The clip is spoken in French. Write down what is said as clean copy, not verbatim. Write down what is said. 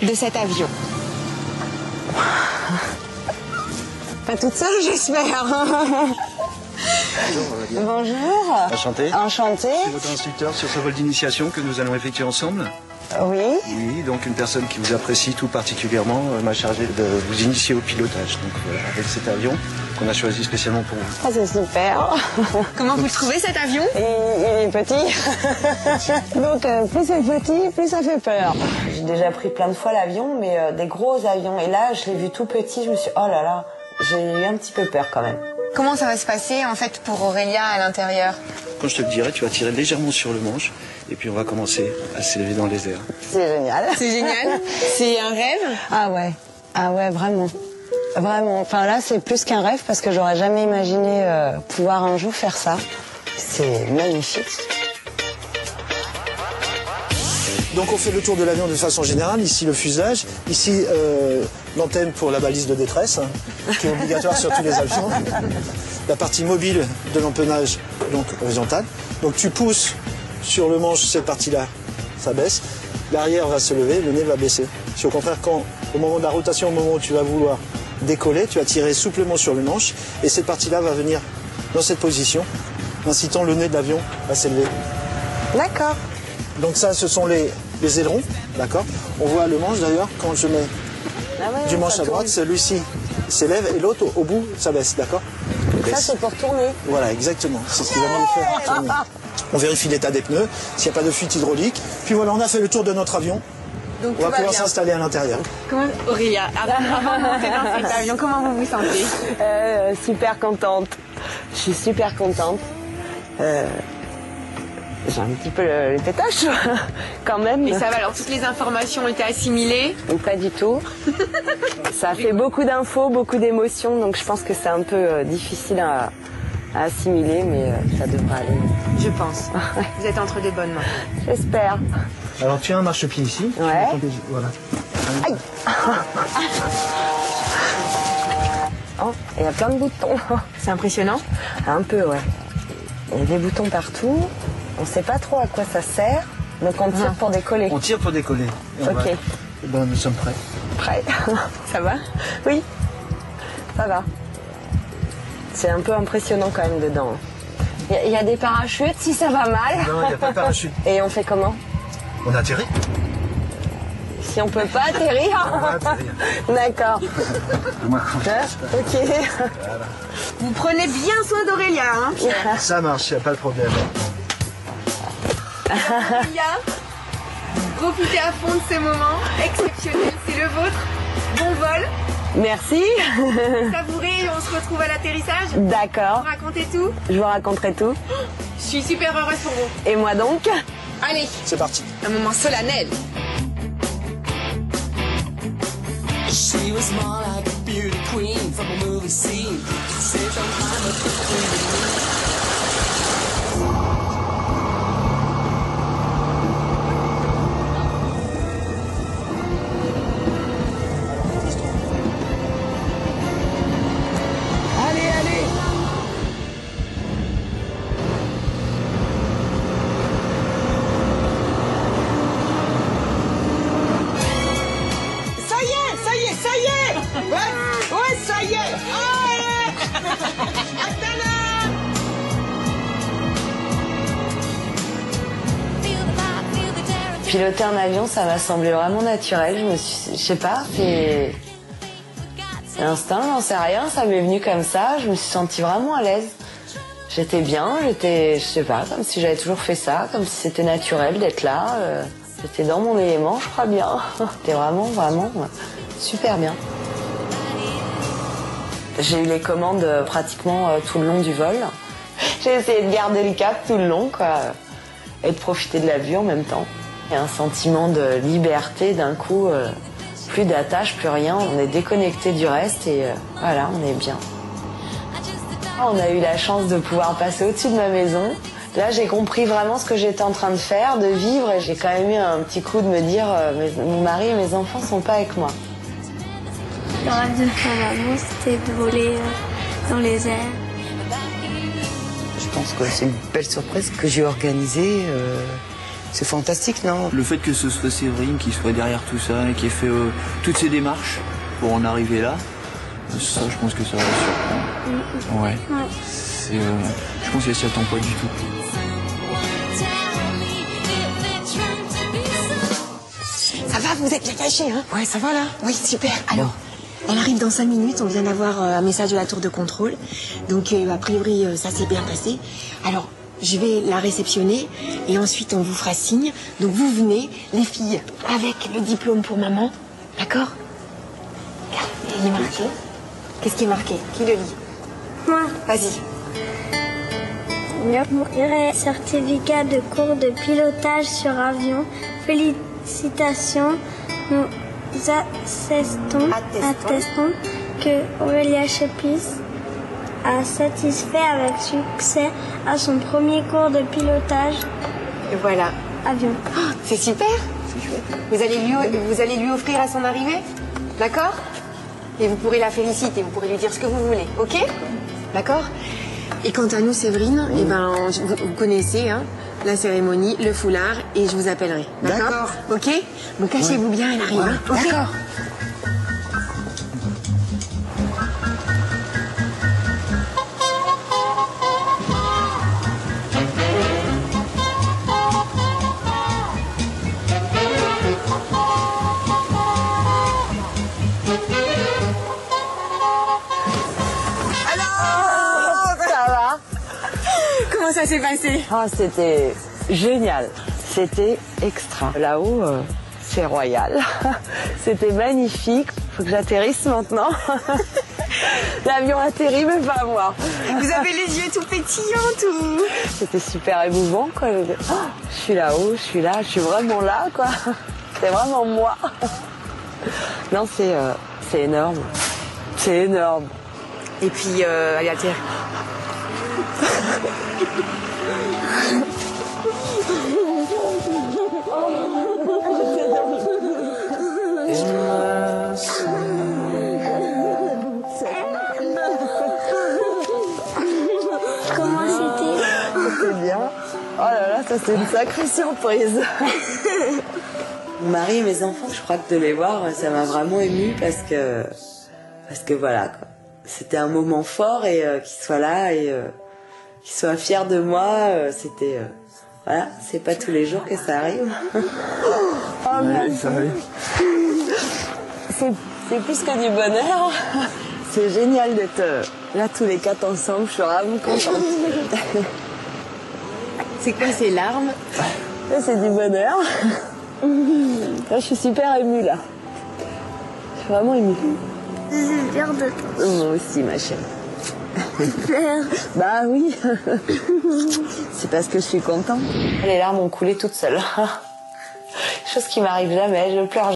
de cet avion? Pas toute seule, j'espère. Bonjour. Enchanté. Enchanté. C'est votre instructeur sur ce vol d'initiation que nous allons effectuer ensemble. Oui. Oui, donc une personne qui vous apprécie tout particulièrement m'a chargé de vous initier au pilotage. Donc voilà, avec cet avion qu'on a choisi spécialement pour vous. Ah, c'est super. Comment vous le trouvez cet avion? Il est petit. Donc plus c'est petit, plus ça fait peur. J'ai déjà pris plein de fois l'avion, mais des gros avions. Et là, je l'ai vu tout petit, je me suis dit, oh là là, j'ai eu un petit peu peur quand même. Comment ça va se passer en fait pour Aurélia à l'intérieur? Quand je te le dirai, tu vas tirer légèrement sur le manche et puis on va commencer à s'élever dans les airs. C'est génial. C'est génial. C'est un rêve? Ah ouais, vraiment. Vraiment. Enfin là, c'est plus qu'un rêve parce que j'aurais jamais imaginé pouvoir un jour faire ça. C'est magnifique. Donc on fait le tour de l'avion de façon générale, ici le fuselage, ici l'antenne pour la balise de détresse, hein, qui est obligatoire sur tous les avions, la partie mobile de l'empennage, donc horizontale. Donc tu pousses sur le manche, cette partie-là, ça baisse, l'arrière va se lever, le nez va baisser. Si au contraire, au moment de la rotation, au moment où tu vas vouloir décoller, tu vas tirer souplement sur le manche, et cette partie-là va venir dans cette position, incitant le nez de l'avion à s'élever. D'accord. Donc ça, ce sont les ailerons, d'accord. On voit le manche d'ailleurs, quand je mets du manche à droite, celui-ci s'élève et l'autre au bout, ça baisse, d'accord. Ça, c'est pour tourner. Voilà, exactement, c'est ce qui va nous faire tourner. On vérifie l'état des pneus, s'il n'y a pas de fuite hydraulique. Puis voilà, on a fait le tour de notre avion. Donc, on va pouvoir s'installer à l'intérieur. Comment, Aurélia, avant de monter dans cet avion, comment vous vous sentez? Super contente. Je suis super contente. J'ai un petit peu les pétaches, quand même. Et ça va, alors toutes les informations ont été assimilées? Ou pas du tout. Ça fait beaucoup d'infos, beaucoup d'émotions, donc je pense que c'est un peu difficile à assimiler, mais ça devrait aller. Je pense. Vous êtes entre de bonnes mains. J'espère. Alors tu as un marchepied ici. Ouais. Voilà. Aïe. Oh, il y a plein de boutons. C'est impressionnant? Un peu, ouais. Il y a des boutons partout. On ne sait pas trop à quoi ça sert, donc on tire pour décoller. On tire pour décoller. Ok. Nous sommes prêts. Prêt. Ça va? Oui, ça va. C'est un peu impressionnant quand même dedans. Il y a des parachutes si ça va mal. Non, il n'y a pas de parachute. Et on fait comment? On atterrit. Si on peut pas atterrir. On va atterrir. D'accord. Ok. Voilà. Vous prenez bien soin d'Aurélia, hein, Pierre? Ça marche, il n'y a pas de problème. Aurélia, profitez à fond de ces moments exceptionnels, c'est le vôtre. Bon vol, Merci. savourez et on se retrouve à l'atterrissage. D'accord. Vous racontez tout? Je vous raconterai tout. Je suis super heureuse pour vous. Et moi donc? Allez, C'est parti. un moment solennel. She was more like a beauty queen from a movie scene. Saved on time of the queen. Piloter un avion, ça m'a semblé vraiment naturel. Je sais pas, c'est l'instinct, j'en sais rien, ça m'est venu comme ça. Je me suis sentie vraiment à l'aise. J'étais bien, je sais pas, comme si j'avais toujours fait ça, comme si c'était naturel d'être là. J'étais dans mon élément, je crois bien. C'était vraiment super bien. J'ai eu les commandes pratiquement tout le long du vol. J'ai essayé de garder le cap tout le long, quoi, et de profiter de la vue en même temps. Il y a un sentiment de liberté d'un coup, plus d'attache, plus rien. On est déconnecté du reste et voilà, on est bien. On a eu la chance de pouvoir passer au-dessus de ma maison. Là, j'ai compris vraiment ce que j'étais en train de faire, de vivre, et j'ai quand même eu un petit coup de me dire mon mari et mes enfants sont pas avec moi. Le rêve de ma maman, c'était de voler dans les airs. Je pense que c'est une belle surprise que j'ai organisée. C'est fantastique, non? Le fait que ce soit Séverine qui soit derrière tout ça et qui ait fait toutes ces démarches pour en arriver là, ça, je pense que ça va surprendre. Ouais. Je pense qu'elle s'y attend pas du tout. Ça va, vous êtes bien cachés, hein? Ouais, ça va là? Oui, super. Alors, elle arrive dans 5 minutes, on vient d'avoir un message de la tour de contrôle. Donc, a priori, ça s'est bien passé. Alors, je vais la réceptionner et ensuite on vous fera signe. Donc, vous venez, les filles, avec le diplôme pour maman. D'accord? Regarde, il est marqué. Qu'est-ce qui est marqué? Qui le lit? Moi. Vas-y. Certificat de cours de pilotage sur avion. Félicitations. Nous attestons que Aurélia Chepis a satisfait avec succès à son premier cours de pilotage. Et voilà. Avion. Oh, c'est super. Vous allez lui offrir à son arrivée, d'accord? Et vous pourrez la féliciter, vous pourrez lui dire ce que vous voulez, ok? D'accord? Et quant à nous, Séverine, eh ben, vous connaissez hein, la cérémonie, le foulard, et je vous appellerai. D'accord? Ok? Donc cachez-vous bien, elle arrive. Hein, okay? D'accord. Comment ça s'est passé? Ah, c'était génial. C'était extra. Là-haut, c'est royal. C'était magnifique. Faut que j'atterrisse maintenant. L'avion atterrit, mais pas moi. Vous avez les yeux tout pétillants, tout. C'était super émouvant, quoi. Je suis là-haut, je suis là, je suis vraiment là, quoi. C'est vraiment moi. Non, c'est énorme. C'est énorme. Et puis, elle atterrit. Comment c'était? C'était bien. Oh là là, ça c'est une sacrée surprise. Mon mari et mes enfants, je crois que de les voir, ça m'a vraiment émue parce que voilà, quoi. C'était un moment fort et qu'ils soient là et qu'ils soient fiers de moi, c'était voilà, c'est pas tous les jours que ça arrive. Oh, ouais, ça arrive. C'est plus que du bonheur. C'est génial d'être là tous les 4 ensemble, je suis vraiment contente. C'est quoi ces larmes? C'est du bonheur. Là, je suis super émue là. Je suis vraiment émue. Je suis fière de toi. Moi aussi, ma chérie. Super. Bah oui. C'est parce que je suis contente. Les larmes ont coulé toutes seules. Chose qui m'arrive jamais, je pleure